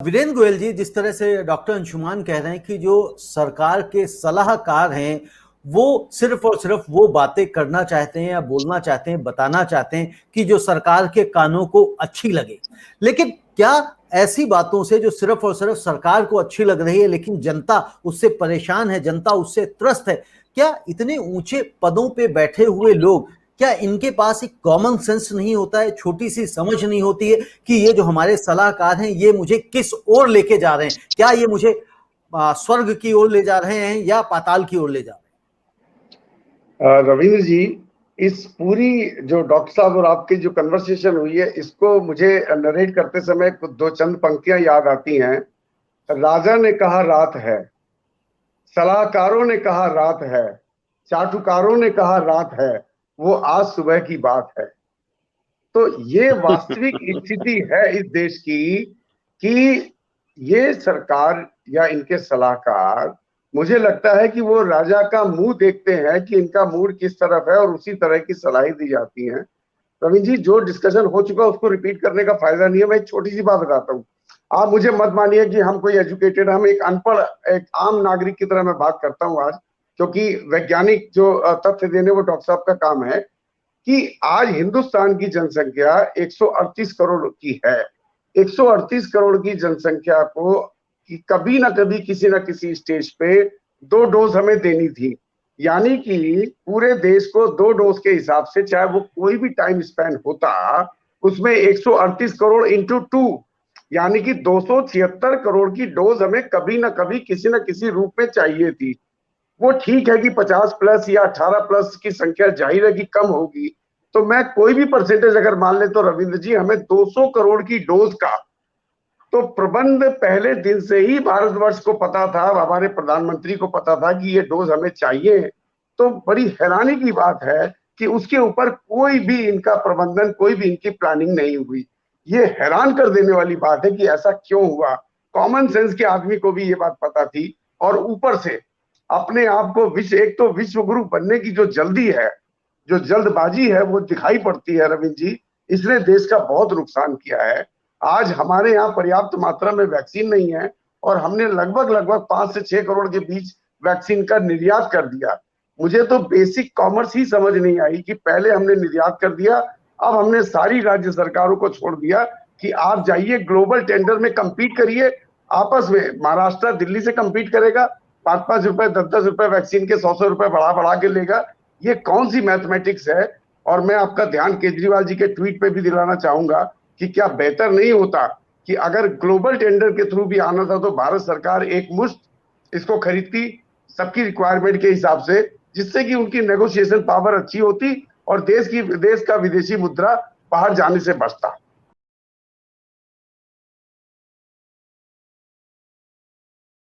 वीरेंद्र गोयल जी, जिस तरह से डॉक्टर अंशुमान कह रहे हैं कि जो सरकार के सलाहकार हैं वो सिर्फ और सिर्फ वो बातें करना चाहते हैं या बोलना चाहते हैं, बताना चाहते हैं कि जो सरकार के कानों को अच्छी लगे। लेकिन क्या ऐसी बातों से जो सिर्फ और सिर्फ सरकार को अच्छी लग रही है लेकिन जनता उससे परेशान है, जनता उससे त्रस्त है, क्या इतने ऊंचे पदों पे बैठे हुए लोग, क्या इनके पास एक कॉमन सेंस नहीं होता है, छोटी सी समझ नहीं होती है कि ये जो हमारे सलाहकार हैं ये मुझे किस ओर लेके जा रहे हैं? क्या ये मुझे स्वर्ग की ओर ले जा रहे हैं या पाताल की ओर ले जा रहे हैं? रविंद्र जी, इस पूरी जो डॉक्टर साहब और आपकी जो कन्वर्सेशन हुई है, इसको मुझे नरेट करते समय कुछ दो चंद पंक्तियां याद आती हैं। राजा ने कहा रात है, सलाहकारों ने कहा रात है, चाटुकारों ने कहा रात है, वो आज सुबह की बात है। तो ये वास्तविक स्थिति है इस देश की कि ये सरकार या इनके सलाहकार, मुझे लगता है कि वो राजा का मुंह देखते हैं कि इनका मूड किस तरफ है और उसी तरह की सलाहें दी जाती हैं। रविंद्र जी, जो डिस्कशन हो चुका उसको रिपीट करने का फायदा नहीं है। मैं एक छोटी सी बात बताता हूँ, आप मुझे मत मानिए कि हम कोई एजुकेटेड, हम एक अनपढ़ एक आम नागरिक की तरह मैं बात करता हूँ आज, क्योंकि वैज्ञानिक जो तथ्य देने वो डॉक्टर साहब का काम है कि आज हिंदुस्तान की जनसंख्या 138 करोड़ की है। 138 करोड़ की जनसंख्या को कभी ना कभी किसी ना किसी स्टेज पे 2 डोज हमें देनी थी, यानी कि पूरे देश को 2 डोज के हिसाब से, चाहे वो कोई भी टाइम स्पैन होता, उसमें 138 करोड़ इंटू 2 यानी कि 276 करोड़ की डोज हमें कभी ना कभी किसी ना किसी रूप में चाहिए थी। वो ठीक है कि 50 प्लस या 18 प्लस की संख्या जाहिर है कि कम होगी, तो मैं कोई भी परसेंटेज अगर मान ले तो रविंद्र जी, हमें 200 करोड़ की डोज का तो प्रबंध पहले दिन से ही भारतवर्ष को पता था, हमारे प्रधानमंत्री को पता था कि ये डोज हमें चाहिए। तो बड़ी हैरानी की बात है कि उसके ऊपर कोई भी इनका प्रबंधन, कोई भी इनकी प्लानिंग नहीं हुई। ये हैरान कर देने वाली बात है कि ऐसा क्यों हुआ। कॉमन सेंस के आदमी को भी ये बात पता थी, और ऊपर से अपने आप को एक तो विश्व गुरु बनने की जो जल्दी है, जो जल्दबाजी है, वो दिखाई पड़ती है रविंद्र जी। इसने देश का बहुत नुकसान किया है। आज हमारे यहाँ पर्याप्त मात्रा में वैक्सीन नहीं है और हमने लगभग 5 से 6 करोड़ के बीच वैक्सीन का निर्यात कर दिया। मुझे तो बेसिक कॉमर्स ही समझ नहीं आई कि पहले हमने निर्यात कर दिया, अब हमने सारी राज्य सरकारों को छोड़ दिया कि आप जाइए ग्लोबल टेंडर में कंपीट करिए आपस में। महाराष्ट्र दिल्ली से कंपीट करेगा, 5-5 रुपए 10-10 रुपए वैक्सीन के 100-100 रुपए बढ़ा के लेगा। ये कौन सी मैथमेटिक्स है। और मैं आपका ध्यान केजरीवाल जी के ट्वीट पे भी दिलाना चाहूंगा कि क्या बेहतर नहीं होता कि अगर ग्लोबल टेंडर के थ्रू भी आना था तो भारत सरकार एक मुश्त इसको खरीदती सबकी रिक्वायरमेंट के हिसाब से, जिससे कि उनकी नेगोशिएशन पावर अच्छी होती और देश का विदेशी मुद्रा बाहर जाने से बचता।